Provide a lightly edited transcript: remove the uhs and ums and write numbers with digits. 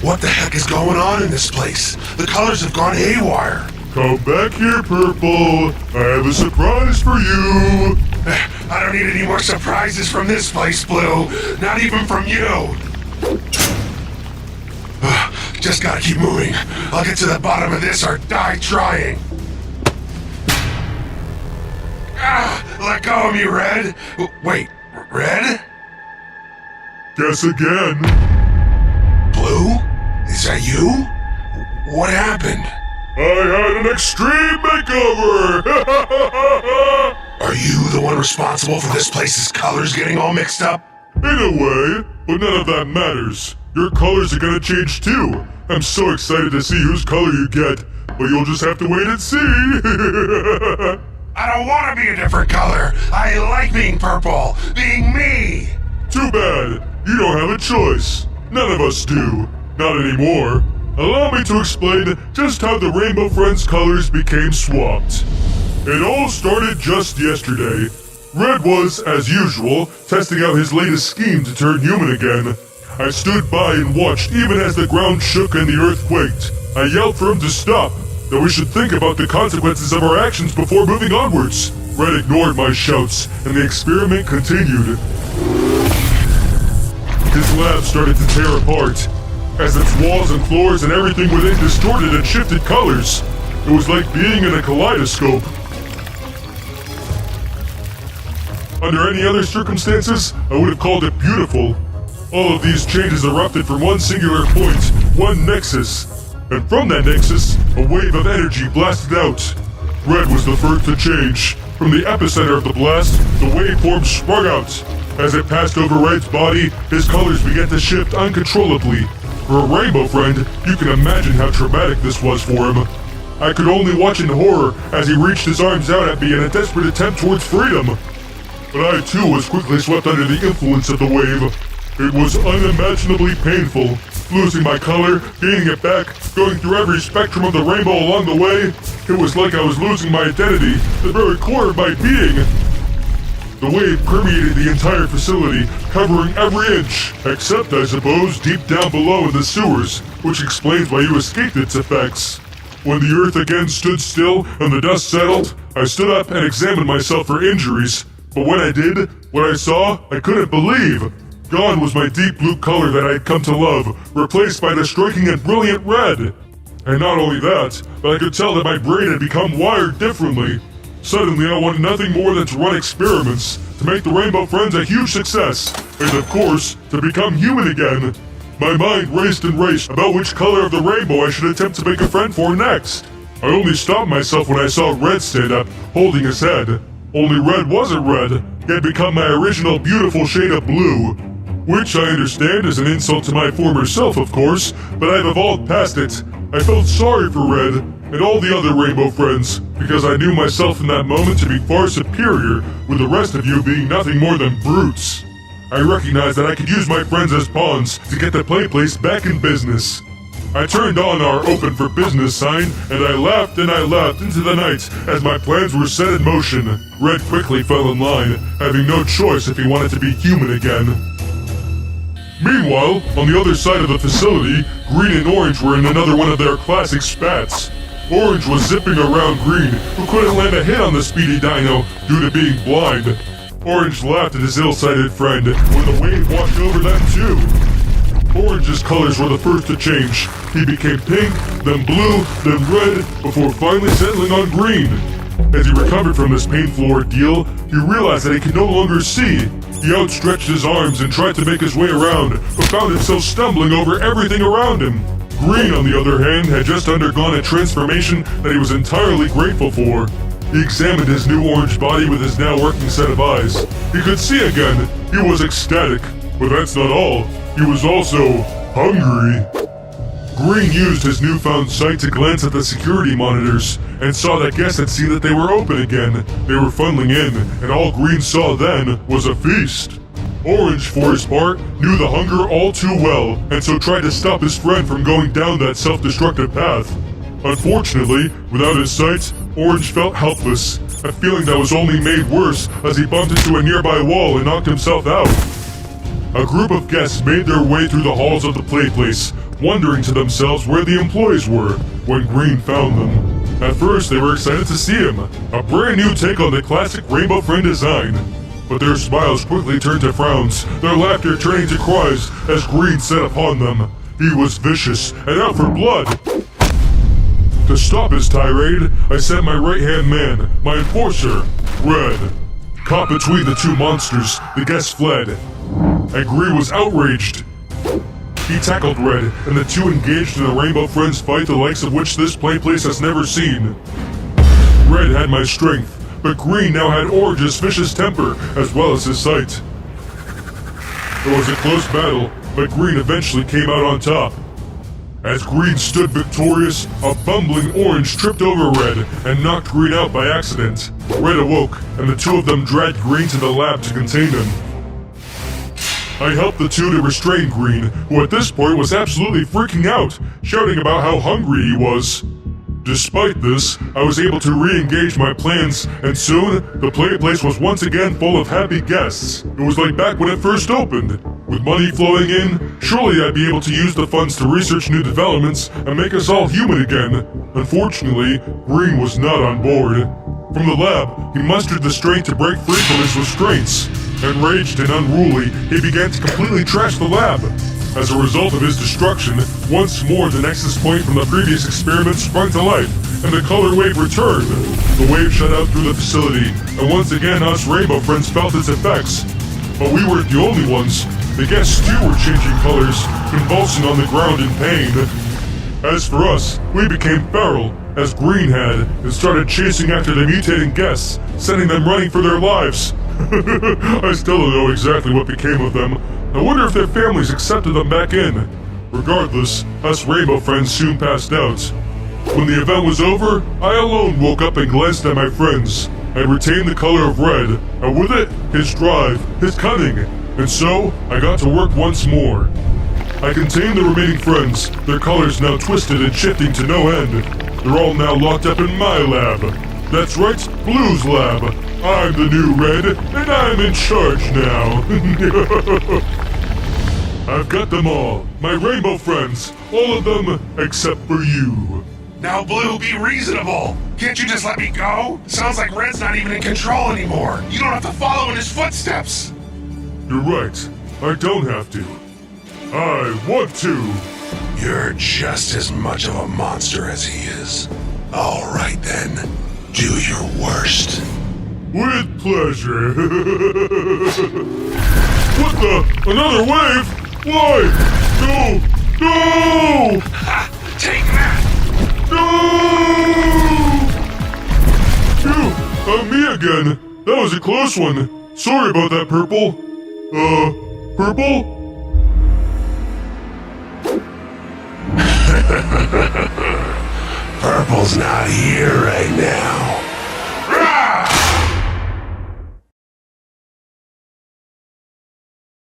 What the heck is going on in this place? The colors have gone haywire. Come back here, Purple. I have a surprise for you. I don't need any more surprises from this place, Blue. Not even from you. Just gotta keep moving. I'll get to the bottom of this or die trying. Let go of me, Red. Wait, Red? Guess again. Blue? Is that you? What happened? I had an extreme makeover! Are you the one responsible for this place's colors getting all mixed up? In a way, but none of that matters. Your colors are gonna change too. I'm so excited to see whose color you get, but you'll just have to wait and see. I don't want to be a different color. I like being purple, being me. Too bad. You don't have a choice. None of us do. Not anymore. Allow me to explain just how the Rainbow Friends colors became swapped. It all started just yesterday. Red was, as usual, testing out his latest scheme to turn human again. I stood by and watched even as the ground shook and the earth quaked. I yelled for him to stop, that we should think about the consequences of our actions before moving onwards. Red ignored my shouts, and the experiment continued. His lab started to tear apart, as its walls and floors and everything within distorted and shifted colors. It was like being in a kaleidoscope. Under any other circumstances, I would have called it beautiful. All of these changes erupted from one singular point, one nexus. And from that nexus, a wave of energy blasted out. Red was the first to change. From the epicenter of the blast, the waveform sprung out. As it passed over Red's body, his colors began to shift uncontrollably. For a Rainbow Friend, you can imagine how traumatic this was for him. I could only watch in horror as he reached his arms out at me in a desperate attempt towards freedom. But I too was quickly swept under the influence of the wave. It was unimaginably painful. Losing my color, gaining it back, going through every spectrum of the rainbow along the way. It was like I was losing my identity, the very core of my being. The wave permeated the entire facility, covering every inch, except, I suppose, deep down below in the sewers, which explains why you escaped its effects. When the earth again stood still and the dust settled, I stood up and examined myself for injuries. But when I did, what I saw, I couldn't believe. Gone was my deep blue color that I had come to love, replaced by the striking and brilliant red. And not only that, but I could tell that my brain had become wired differently. Suddenly I wanted nothing more than to run experiments, to make the Rainbow Friends a huge success, and of course, to become human again. My mind raced and raced about which color of the rainbow I should attempt to make a friend for next. I only stopped myself when I saw Red stand up, holding his head. Only Red wasn't red, he had become my original beautiful shade of blue. Which I understand is an insult to my former self, of course, but I've evolved past it. I felt sorry for Red and all the other Rainbow Friends, because I knew myself in that moment to be far superior, with the rest of you being nothing more than brutes. I recognized that I could use my friends as pawns to get the play place back in business. I turned on our open for business sign, and I laughed into the night as my plans were set in motion. Red quickly fell in line, having no choice if he wanted to be human again. Meanwhile, on the other side of the facility, Green and Orange were in another one of their classic spats. Orange was zipping around Green, who couldn't land a hit on the speedy dino due to being blind. Orange laughed at his ill-sighted friend when the wave washed over them too. Orange's colors were the first to change. He became pink, then blue, then red, before finally settling on green. As he recovered from this painful ordeal, he realized that he could no longer see. He outstretched his arms and tried to make his way around, but found himself stumbling over everything around him. Green, on the other hand, had just undergone a transformation that he was entirely grateful for. He examined his new orange body with his now working set of eyes. He could see again. He was ecstatic. But that's not all. He was also hungry. Green used his newfound sight to glance at the security monitors and saw that guests had seen that they were open again. They were funneling in, and all Green saw then was a feast. Orange, for his part, knew the hunger all too well, and so tried to stop his friend from going down that self-destructive path. Unfortunately, without his sight, Orange felt helpless, a feeling that was only made worse as he bumped into a nearby wall and knocked himself out. A group of guests made their way through the halls of the play place, wondering to themselves where the employees were when Green found them. At first, they were excited to see him, a brand new take on the classic Rainbow Friend design. But their smiles quickly turned to frowns, their laughter turning to cries as Green set upon them. He was vicious and out for blood. To stop his tirade, I sent my right-hand man, my enforcer, Red. Caught between the two monsters, the guests fled, and Green was outraged. He tackled Red, and the two engaged in a Rainbow Friends fight the likes of which this playplace has never seen. Red had my strength, but Green now had Orange's vicious temper as well as his sight. It was a close battle, but Green eventually came out on top. As Green stood victorious, a bumbling Orange tripped over Red and knocked Green out by accident. Red awoke, and the two of them dragged Green to the lab to contain him. I helped the two to restrain Green, who at this point was absolutely freaking out, shouting about how hungry he was. Despite this, I was able to re-engage my plans, and soon, the playplace was once again full of happy guests. It was like back when it first opened. With money flowing in, surely I'd be able to use the funds to research new developments and make us all human again. Unfortunately, Green was not on board. From the lab, he mustered the strength to break free from his restraints. Enraged and unruly, he began to completely trash the lab. As a result of his destruction, once more the nexus point from the previous experiment sprung to life, and the color wave returned. The wave shot out through the facility, and once again us Rainbow Friends felt its effects. But we weren't the only ones. The guests too were changing colors, convulsing on the ground in pain. As for us, we became feral, as Green had, and started chasing after the mutating guests, sending them running for their lives. I still don't know exactly what became of them. I wonder if their families accepted them back in. Regardless, us Rainbow Friends soon passed out. When the event was over, I alone woke up and glanced at my friends. I retained the color of red, and with it, his drive, his cunning, and so I got to work once more. I contained the remaining friends, their colors now twisted and shifting to no end. They're all now locked up in my lab. That's right, Blue's lab. I'm the new Red, and I'm in charge now. I've got them all, my Rainbow Friends, all of them except for you. Now, Blue, be reasonable. Can't you just let me go? Sounds like Red's not even in control anymore. You don't have to follow in his footsteps. You're right, I don't have to. I want to. You're just as much of a monster as he is. All right then, do your worst. With pleasure. What the? Another wave? Why? No! No! Ha! Take that! No! Phew! Me again. That was a close one. Sorry about that, Purple. Purple? Purple's not here right now.